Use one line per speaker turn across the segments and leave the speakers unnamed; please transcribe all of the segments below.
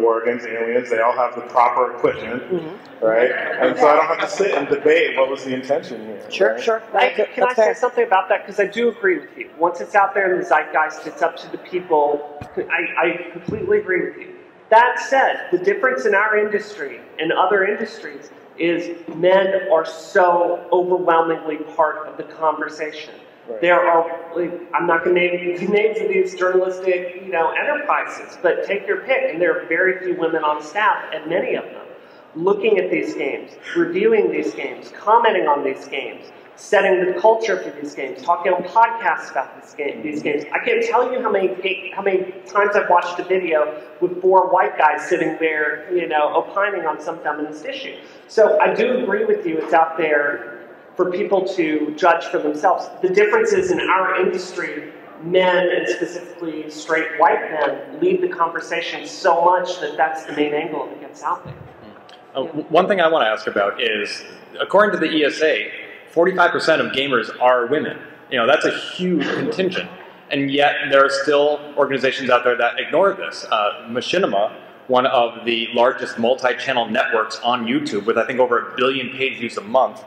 war against aliens. They all have the proper equipment, right? And so I don't have to sit and debate what was the intention here.
Sure,
right?
sure.
Can I say something about that? Because I do agree with you. Once it's out there in the zeitgeist, it's up to the people. I completely agree with you. That said, the difference in our industry and other industries is men are so overwhelmingly part of the conversation. Right. There are, I'm not going to name the names of these journalistic, enterprises, but take your pick, and there are very few women on staff, and many of them, looking at these games, reviewing these games, commenting on these games, setting the culture for these games, talking on podcasts about these games. I can't tell you how many times I've watched a video with 4 white guys sitting there, opining on some feminist issue. So I do agree with you. It's out there for people to judge for themselves. The difference is in our industry, men, and specifically straight white men, lead the conversation so much that that's the main angle that gets out there.
One thing I want to ask about is, according to the ESA, 45% of gamers are women. That's a huge contingent. And yet there are still organizations out there that ignore this. Machinima, one of the largest multi-channel networks on YouTube with I think over 1 billion page views a month,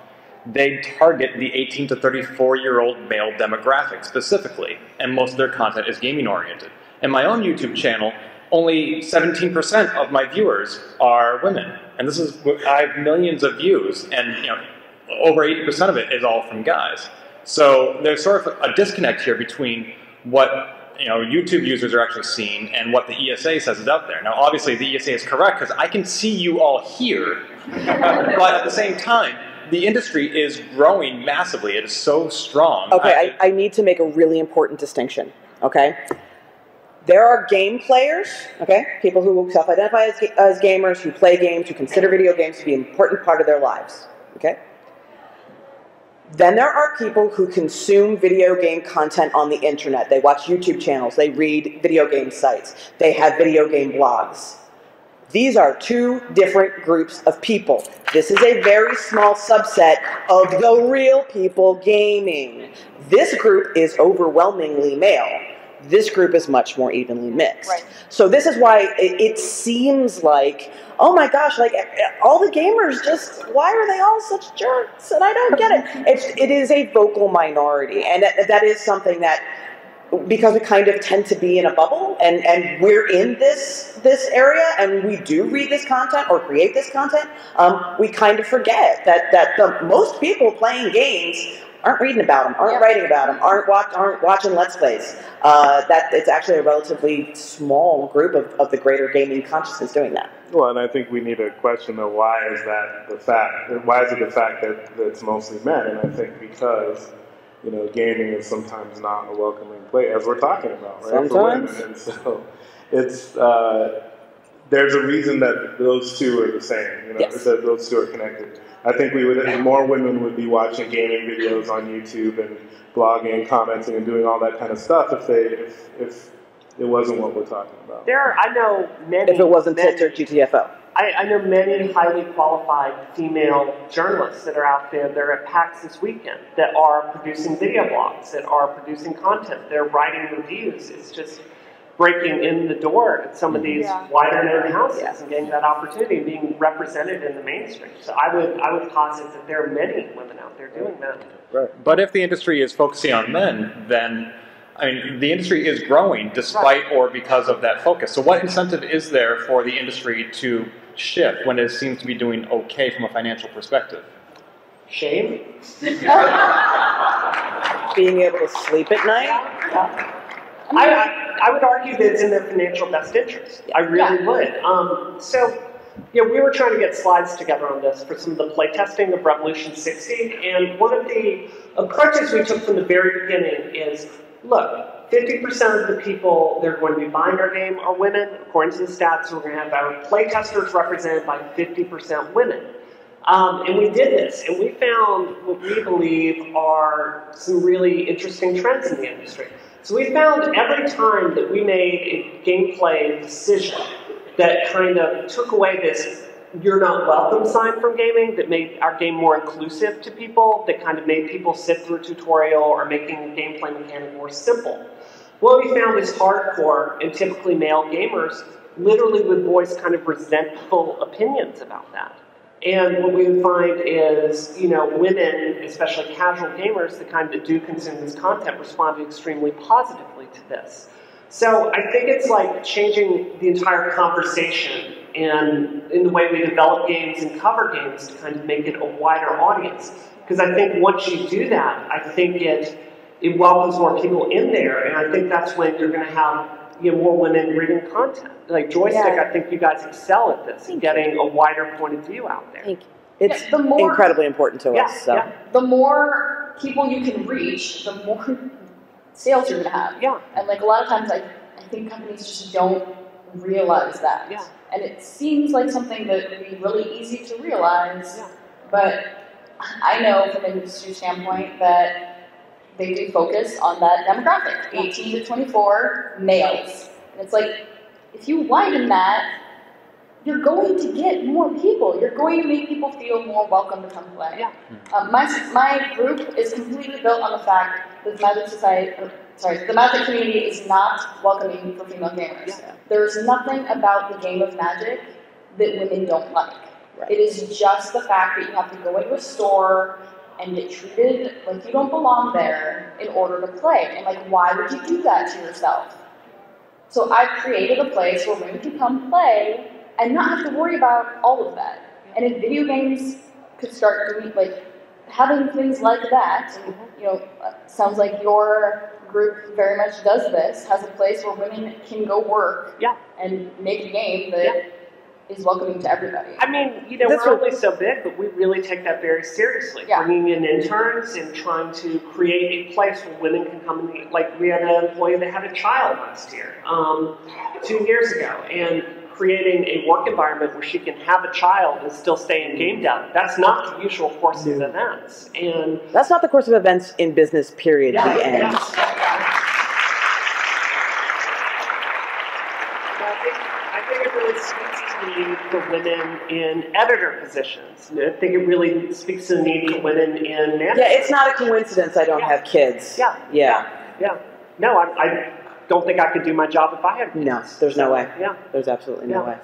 they target the 18 to 34-year-old male demographic specifically, and most of their content is gaming-oriented. In my own YouTube channel, only 17% of my viewers are women, and I have millions of views, and over 80% of it is all from guys. So there's sort of a disconnect here between what YouTube users are actually seeing and what the ESA says is out there. Now, obviously, the ESA is correct because I can see you all here, but at the same time, the industry is growing massively. It is so strong.
Okay, I need to make a really important distinction, okay? There are game players, okay? People who self-identify as gamers, who play games, who consider video games to be an important part of their lives, okay? Then there are people who consume video game content on the internet. They watch YouTube channels, they read video game sites, they have video game blogs. These are 2 different groups of people. This is a very small subset of the real people gaming. This group is overwhelmingly male. This group is much more evenly mixed. Right. So this is why it seems like, oh my gosh, like all the gamers just, why are they all such jerks? And I don't get it. It is a vocal minority, and that is something that, because we kind of tend to be in a bubble, and we're in this area, and we do read this content or create this content, we kind of forget that the most people playing games aren't reading about them, aren't writing about them, aren't watching Let's Plays. That it's actually a relatively small group of the greater gaming consciousness doing that.
Well, and I think we need to question, though, why is that the fact? Why is it the fact that it's mostly men? And I think because gaming is sometimes not a welcoming place, as we're talking about, right?
Sometimes.
For women. And so it's, there's a reason that those two are the same,
Yes.
that those two are connected. I think more women would be watching gaming videos on YouTube and blogging and commenting and doing all that kind of stuff if it wasn't what we're talking about.
I know many...
If it wasn't Tilt or GTFO.
I know many highly qualified female journalists that are out there. They're at PAX this weekend that are producing video blogs, that are producing content. They're writing reviews. It's just breaking in the door at some of these wider known houses and getting that opportunity and being represented in the mainstream. So I would posit that there are many women out there doing that.
Right. But if the industry is focusing on men, then the industry is growing despite or because of that focus. So what incentive is there for the industry to shift when it seems to be doing okay from a financial perspective?
Shame?
Being able to sleep at night?
I would argue that it's in their financial best interest. I really would. We were trying to get slides together on this for some of the playtesting of Revolution 60, and one of the approaches we took from the very beginning is, look, 50% of the people that are going to be buying our game are women. According to the stats, we're going to have our playtesters represented by 50% women. And we did this, and we found what we believe are some really interesting trends in the industry. So we found every time that we made a gameplay decision that kind of took away this "you're not welcome" sign from gaming, that made our game more inclusive to people, that kind of made people sit through a tutorial or making the gameplay mechanic more simple. What we found is hardcore and typically male gamers literally would voice kind of resentful opinions about that. And what we would find is, women, especially casual gamers, the kind that do consume this content, responded extremely positively to this. So I think it's like changing the entire conversation and in the way we develop games and cover games to kind of make it a wider audience. Because I think once you do that, I think it welcomes more people in there, and I think that's when you're going to have more women reading content. Like Joystiq, I think you guys excel at this, and getting a wider point of view out there.
Thank you. It's incredibly important to us. So.
Yeah. The more people you can reach, the more sales you're going to have.
Yeah.
And like a lot of times, I think companies just don't realize that.
Yeah.
And it seems like something that would be really easy to realize, but I know from an industry standpoint that they do focus on that demographic, 18 to 24 males. And it's like, if you widen that, you're going to get more people. You're going to make people feel more welcome to come play.
Yeah.
My group is completely built on the fact that the Magic community is not welcoming for female gamers.
Yeah.
There's nothing about the game of Magic that women don't like.
Right.
It is just the fact that you have to go into a store and get treated like you don't belong there in order to play. And like, why would you do that to yourself? So I've created a place where women can come play and not have to worry about all of that. And if video games could start doing, like, having things like that, sounds like your group very much does this, has a place where women can go work and make a game that is welcoming to everybody.
I mean, we're only so big, but we really take that very seriously.
Yeah.
Bringing in interns and trying to create a place where women can come and, like, we had an employee that had a child last year, 2 years ago, and creating a work environment where she can have a child and still stay in game dev. That's not the usual course of events. And
that's not the course of events in business, period.
Yeah,
the end.
I think it really speaks to the need for women in editor positions. I think it really speaks to the need for women in management.
Yeah, it's not a coincidence I don't have kids.
Yeah. No, I don't think I could do my job if I had kids.
No, there's no way.
Yeah.
There's absolutely no way.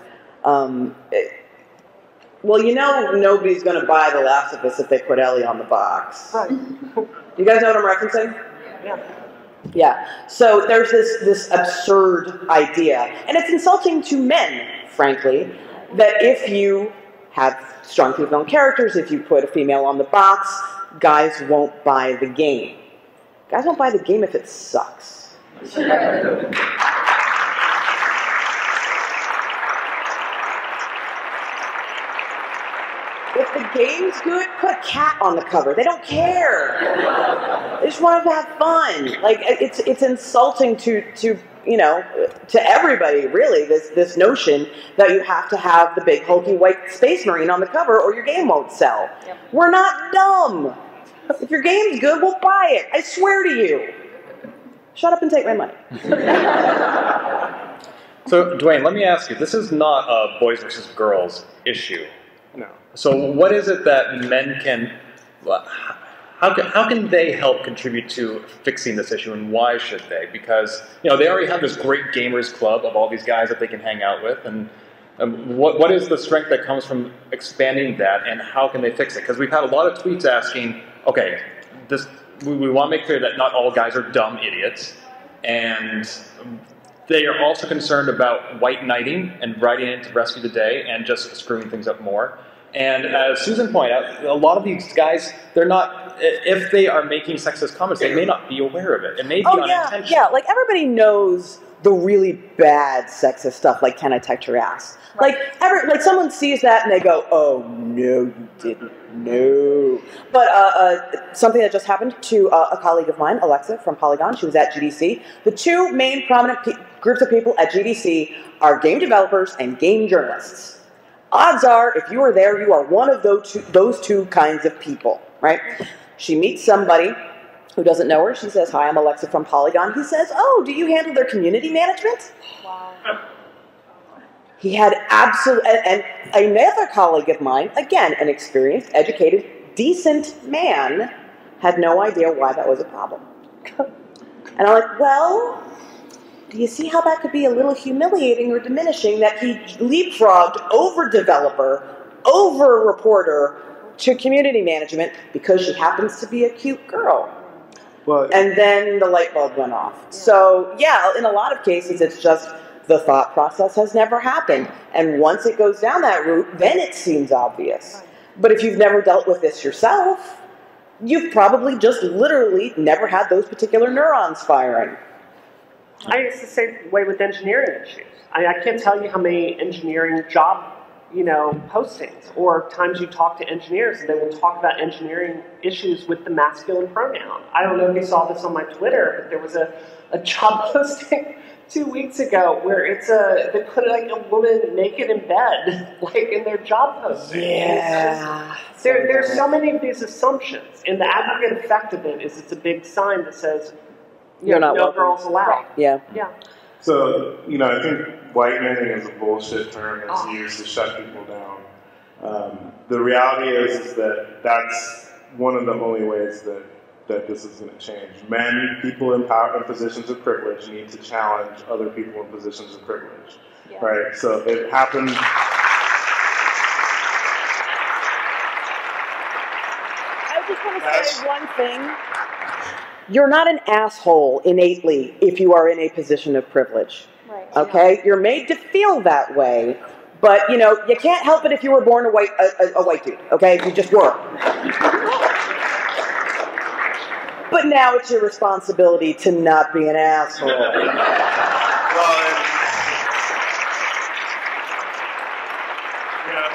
Well, nobody's going to buy The Last of Us if they put Ellie on the box.
Right.
You guys know what I'm referencing?
Yeah.
Yeah. So there's this absurd idea, and it's insulting to men, frankly, that if you have strong female characters, if you put a female on the box, guys won't buy the game. Guys won't buy the game if it sucks. If the game's good, put a cat on the cover. They don't care. They just want to have fun. Like, it's insulting to everybody, really, this notion that you have to have the big hulky white space marine on the cover or your game won't sell.
Yep.
We're not dumb. If your game's good, we'll buy it. I swear to you. Shut up and take my money.
So, Duane, let me ask you, this is not a boys versus girls issue.
No.
So what is it that men can, how can they help contribute to fixing this issue, and why should they? Because, they already have this great gamers club of all these guys that they can hang out with, and what is the strength that comes from expanding that, and how can they fix it? Because we've had a lot of tweets asking, okay, we want to make clear that not all guys are dumb idiots, and they are also concerned about white knighting and riding in to rescue the day and just screwing things up more. And as Susan pointed out, a lot of these guys, they're not, if they are making sexist comments, they may not be aware of it. It may be unintentional.
Yeah, like everybody knows the really bad sexist stuff, like, can I touch your ass? Right. Like someone sees that and they go, oh, no, you didn't. No. But something that just happened to a colleague of mine, Alexa from Polygon, she was at GDC. The two main prominent groups of people at GDC are game developers and game journalists. Odds are, if you are there, you are one of those two kinds of people, right? She meets somebody who doesn't know her. She says, hi, I'm Alexa from Polygon. He says, oh, do you handle their community management?
Wow.
He had and another colleague of mine, again, an experienced, educated, decent man, had no idea why that was a problem. And I'm like, well, do you see how that could be a little humiliating or diminishing that he leapfrogged over developer, over reporter, to community management because she happens to be a cute girl?
Well,
and then the light bulb went off. So, yeah, in a lot of cases, it's just the thought process has never happened. And once it goes down that route, then it seems obvious. But if you've never dealt with this yourself, you've probably just literally never had those particular neurons firing.
I think it's the same way with engineering issues. I can't tell you how many engineering job postings or times you talk to engineers and they will talk about engineering issues with the masculine pronoun. I don't know if you saw this on my Twitter, but there was a job posting 2 weeks ago where they put like a woman naked in bed, like in their job posting.
Yeah.
There's so many of these assumptions, and the aggregate effect of it is it's a big sign that says
You're not
no
welcome.
girls allowed.
Yeah.
Yeah.
So, I think white manning is a bullshit term that's used to shut people down. The reality is that that's one of the only ways that this is going to change. People in power and positions of privilege need to challenge other people in positions of privilege, right? So it happens.
I just want to say one thing. You're not an asshole innately if you are in a position of privilege.
Right.
Okay? You're made to feel that way. But, you can't help it if you were born a white dude. Okay? You just were. But now it's your responsibility to not be an asshole.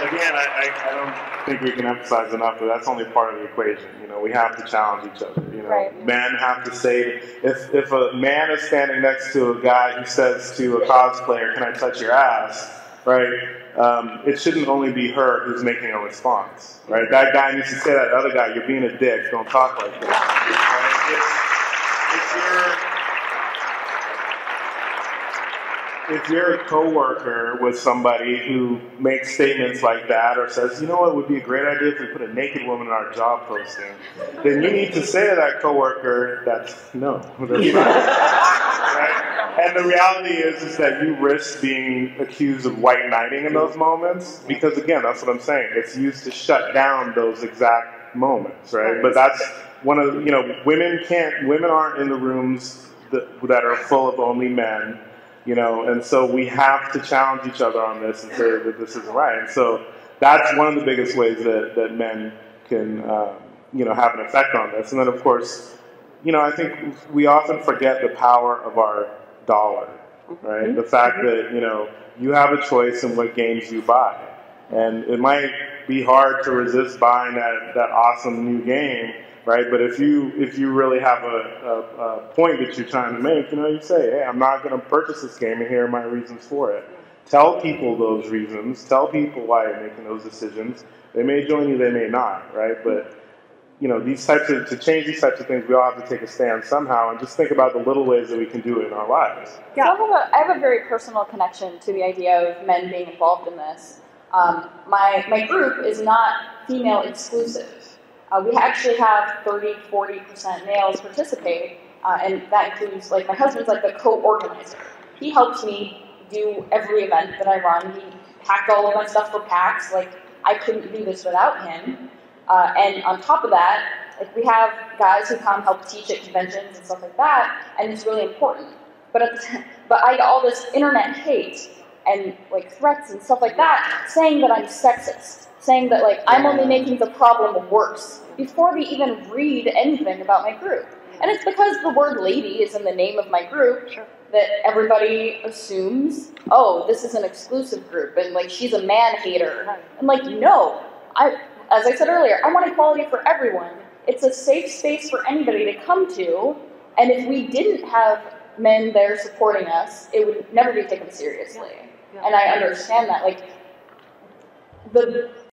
Again, I don't think we can emphasize enough that that's only part of the equation. We have to challenge each other.
Right.
Men have to say, if a man is standing next to a guy who says to a cosplayer, "Can I touch your ass?" Right? It shouldn't only be her who's making a response. Right? That guy needs to say that other guy, "You're being a dick. Don't talk like that." Right? If you're a coworker with somebody who makes statements like that or says, "You know what would be a great idea if we put a naked woman in our job posting," then you need to say to that coworker, that's not. Right? And the reality is that you risk being accused of white knighting in those moments because, again, that's what I'm saying. It's used to shut down those exact moments, right? But that's one of women aren't in the rooms that are full of only men. And so we have to challenge each other on this and say that this isn't right. And so that's one of the biggest ways that men can, have an effect on this. And then, of course, I think we often forget the power of our dollar, right? Mm-hmm. The fact that, you have a choice in what games you buy. And it might be hard to resist buying that awesome new game, right? But if you really have a point that you're trying to make, you say, "Hey, I'm not going to purchase this game, and here are my reasons for it." Tell people those reasons. Tell people why you're making those decisions. They may join you, they may not, right? But to change these types of things, we all have to take a stand somehow, and just think about the little ways that we can do it in our lives.
Yeah. So I have a very personal connection to the idea of men being involved in this. My group is not female exclusive. We actually have 30-40% males participate, and that includes, my husband's the co-organizer. He helps me do every event that I run. He packed all of my stuff for PAX. I couldn't do this without him. And on top of that, we have guys who come help teach at conventions and stuff like that, and it's really important. But I get all this internet hate and threats and stuff like that, saying that I'm sexist. Saying that I'm only making the problem worse before they even read anything about my group. And it's because the word lady is in the name of my group that everybody assumes, oh, this is an exclusive group and she's a man hater. And no, as I said earlier, I want equality for everyone. It's a safe space for anybody to come to, and if we didn't have men there supporting us, it would never be taken seriously. And I understand that.